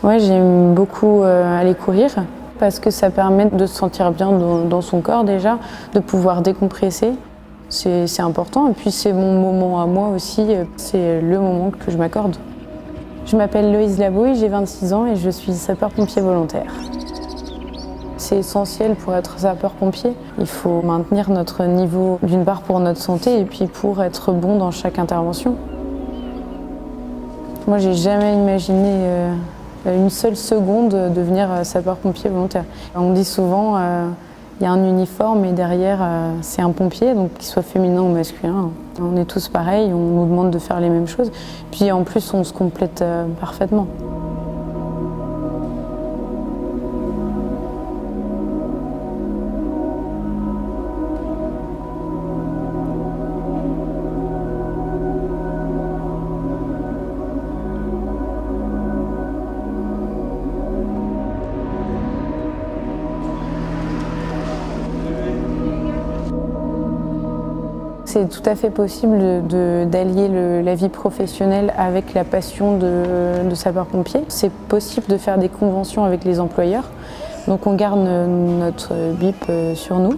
Ouais, j'aime beaucoup aller courir parce que ça permet de se sentir bien dans son corps déjà, de pouvoir décompresser. C'est important et puis c'est mon moment à moi aussi, c'est le moment que je m'accorde. Je m'appelle Loïse Labouille, j'ai 26 ans et je suis sapeur-pompier volontaire. C'est essentiel pour être sapeur-pompier. Il faut maintenir notre niveau d'une part pour notre santé et puis pour être bon dans chaque intervention. Moi, j'ai jamais imaginé une seule seconde devenir sapeur-pompier volontaire. On dit souvent il y a un uniforme et derrière c'est un pompier, donc qu'il soit féminin ou masculin. On est tous pareils, on nous demande de faire les mêmes choses. Puis en plus, on se complète parfaitement. C'est tout à fait possible d'allier la vie professionnelle avec la passion de sapeur-pompier. C'est possible de faire des conventions avec les employeurs. Donc on garde notre bip sur nous.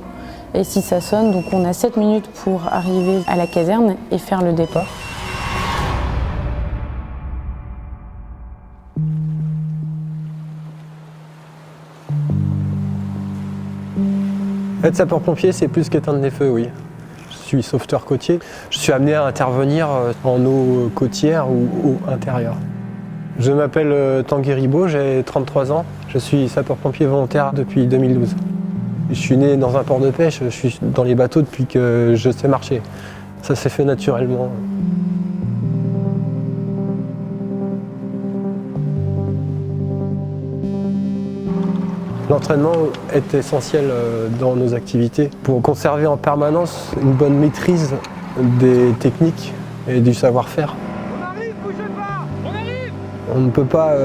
Et si ça sonne, donc on a 7 minutes pour arriver à la caserne et faire le départ. Être sapeur-pompier, c'est plus qu'éteindre les feux, oui. Je suis sauveteur côtier. Je suis amené à intervenir en eau côtière ou eau intérieure. Je m'appelle Tanguy Ribaud, j'ai 33 ans. Je suis sapeur-pompier volontaire depuis 2012. Je suis né dans un port de pêche, je suis dans les bateaux depuis que je sais marcher. Ça s'est fait naturellement. L'entraînement est essentiel dans nos activités pour conserver en permanence une bonne maîtrise des techniques et du savoir-faire. On arrive, bougez pas! On arrive! On ne peut pas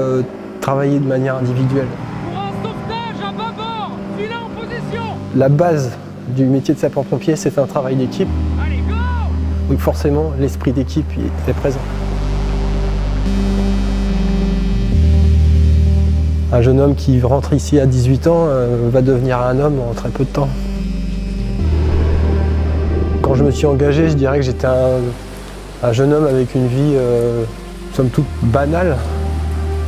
travailler de manière individuelle. Pour un sauvetage à bâbord! Filet en position! La base du métier de sapeur-pompier, c'est un travail d'équipe. Allez, go! Donc forcément, l'esprit d'équipe est présent. Un jeune homme qui rentre ici à 18 ans va devenir un homme en très peu de temps. Quand je me suis engagé, je dirais que j'étais un jeune homme avec une vie, somme toute, banale.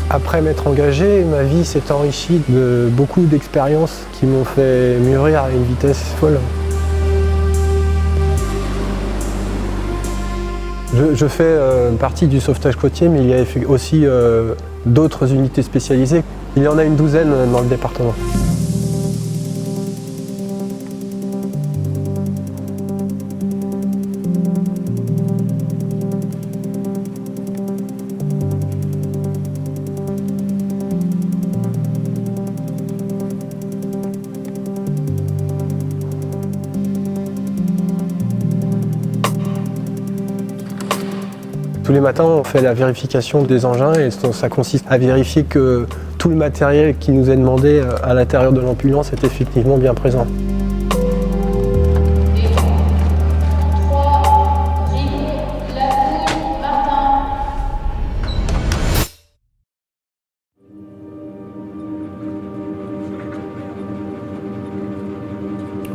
Après m'être engagé, ma vie s'est enrichie de beaucoup d'expériences qui m'ont fait mûrir à une vitesse folle. Je fais partie du sauvetage côtier, mais il y a aussi d'autres unités spécialisées. Il y en a une douzaine dans le département. Tous les matins, on fait la vérification des engins et ça consiste à vérifier que tout le matériel qui nous est demandé à l'intérieur de l'ambulance est effectivement bien présent.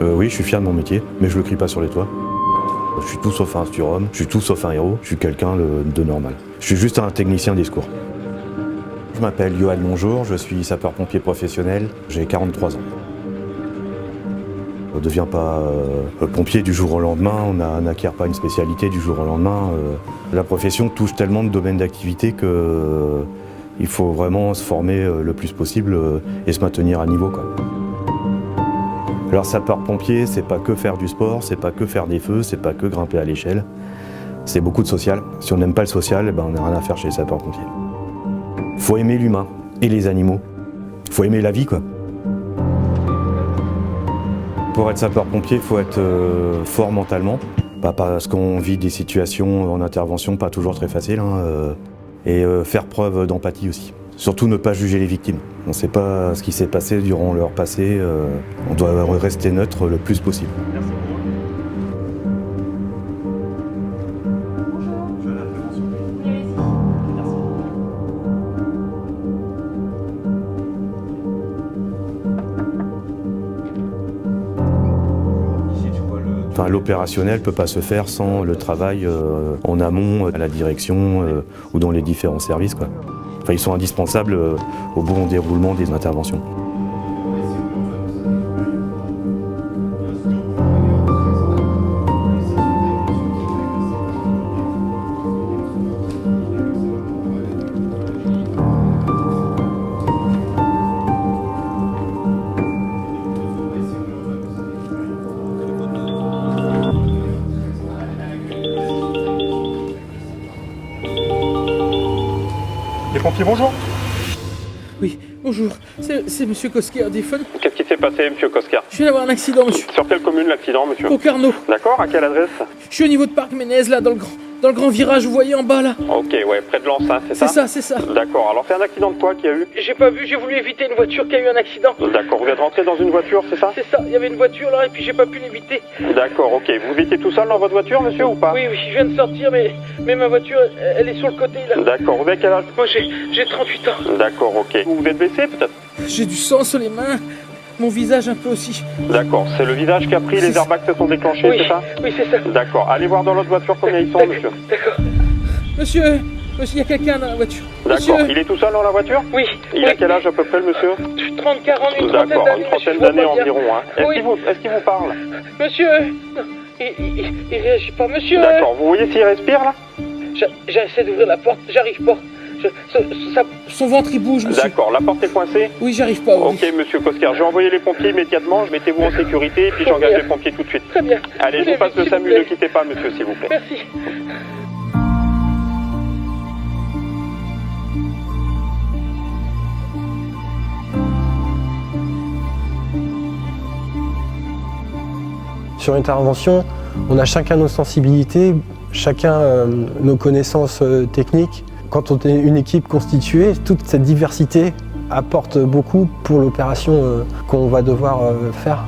Oui, je suis fier de mon métier, mais je le crie pas sur les toits. Je suis tout sauf un surhomme, je suis tout sauf un héros, je suis quelqu'un de normal. Je suis juste un technicien des secours. Je m'appelle Yoann Monjour, je suis sapeur-pompier professionnel, j'ai 43 ans. On ne devient pas pompier du jour au lendemain, on n'acquiert pas une spécialité du jour au lendemain. La profession touche tellement de domaines d'activité qu'il faut vraiment se former le plus possible et se maintenir à niveau, quoi. Alors sapeur-pompier, c'est pas que faire du sport, c'est pas que faire des feux, c'est pas que grimper à l'échelle. C'est beaucoup de social. Si on n'aime pas le social, on n'a rien à faire chez les sapeurs-pompiers. Faut aimer l'humain et les animaux. Faut aimer la vie, quoi. Pour être sapeur-pompier, il faut être fort mentalement. Pas parce qu'on vit des situations en intervention pas toujours très faciles. Et faire preuve d'empathie aussi. Surtout ne pas juger les victimes. On ne sait pas ce qui s'est passé durant leur passé. On doit rester neutre le plus possible. Merci. Enfin, l'opérationnel ne peut pas se faire sans le travail en amont, à la direction ou dans les différents services, quoi. Enfin, ils sont indispensables au bon déroulement des interventions. Les pompiers, bonjour. Oui, bonjour, c'est monsieur Kosker, téléphone. Qu'est-ce qui s'est passé, monsieur Kosker? Je viens d'avoir un accident, monsieur. Sur quelle commune l'accident, monsieur? Au Carnot. D'accord, à quelle adresse? Je suis au niveau de Parc Ménez, là, dans le grand virage, vous voyez en bas, là. Ok, ouais, près de Lens, hein, c'est ça? C'est ça. D'accord, alors c'est un accident de quoi qu'il y a eu? J'ai pas vu, j'ai voulu éviter une voiture qui a eu un accident. D'accord, vous êtes rentré dans une voiture, c'est ça? C'est ça, il y avait une voiture là, et puis j'ai pas pu l'éviter. D'accord, ok. Vous étiez tout seul dans votre voiture, monsieur, ou pas? Oui, je viens de sortir, mais ma voiture, elle est sur le côté, là. D'accord, vous avez quel âge? Moi, j'ai 38 ans. D'accord, ok. Vous vous êtes blessé, peut-être? J'ai du sang sur les mains, mon visage un peu aussi. D'accord, c'est le visage qui a pris, les airbags se sont déclenchés, Oui, c'est ça? oui, c'est ça. D'accord, allez voir dans l'autre voiture combien ils sont, monsieur. D'accord. Monsieur, il y a quelqu'un dans la voiture. D'accord, il est tout seul dans la voiture? Oui. Il a quel âge à peu près, le monsieur? 30, 40, une trentaine D'accord, d'années. une trentaine monsieur, je vois d'années pas bien. environ, hein. Est-ce qu'il vous parle? Monsieur, non, il réagit pas, monsieur. D'accord, vous voyez s'il respire, là? J'essaie d'ouvrir la porte, j'arrive pas. Son ventre il bouge, monsieur. D'accord, la porte est coincée? Oui, j'arrive pas. Oui. Ok, monsieur Kosker, je vais envoyer les pompiers immédiatement, mettez-vous en sécurité et puis Très j'engage bien. les pompiers tout de suite. Très bien. Allez, je vous passe le SAMU, ne quittez pas, monsieur, s'il vous plaît. Merci. Sur intervention, on a chacun nos sensibilités, chacun nos connaissances techniques. Quand on est une équipe constituée, toute cette diversité apporte beaucoup pour l'opération qu'on va devoir faire.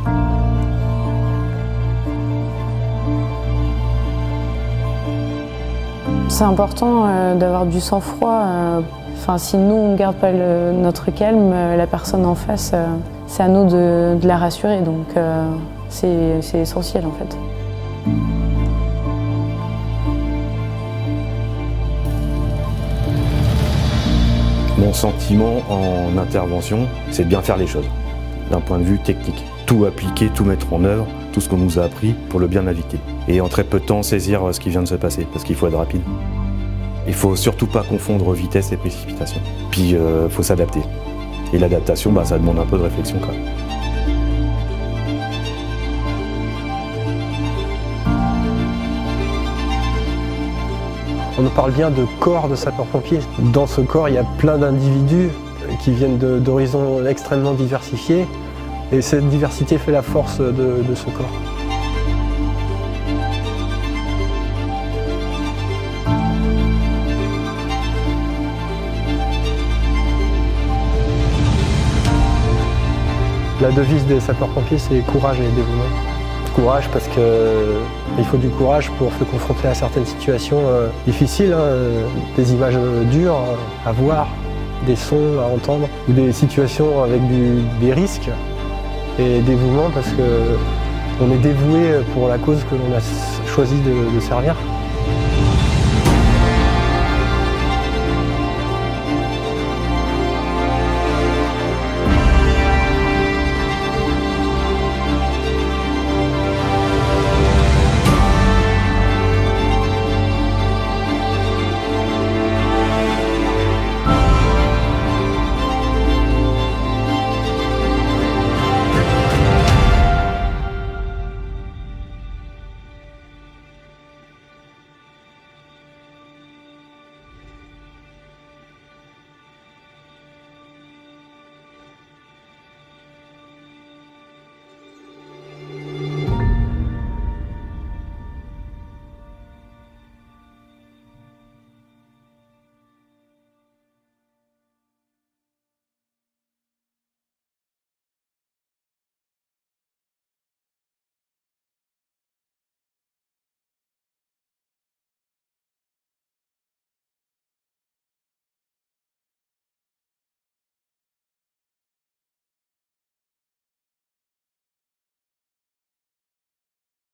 C'est important d'avoir du sang-froid. Enfin, si nous, on ne garde pas notre calme, la personne en face, c'est à nous de la rassurer. Donc, c'est essentiel, en fait. Mon sentiment en intervention, c'est de bien faire les choses, d'un point de vue technique. Tout appliquer, tout mettre en œuvre, tout ce qu'on nous a appris pour le bien naviguer. Et en très peu de temps, saisir ce qui vient de se passer, parce qu'il faut être rapide. Il faut surtout pas confondre vitesse et précipitation. Puis, il faut s'adapter. Et l'adaptation, ça demande un peu de réflexion quand même. On nous parle bien de corps de sapeurs-pompiers. Dans ce corps, il y a plein d'individus qui viennent d'horizons extrêmement diversifiés. Et cette diversité fait la force de ce corps. La devise des sapeurs-pompiers, c'est courage et dévouement. Courage parce qu'il faut du courage pour se confronter à certaines situations difficiles, des images dures à voir, des sons à entendre, ou des situations avec des risques. Et dévouement parce qu'on est dévoué pour la cause que l'on a choisi de servir.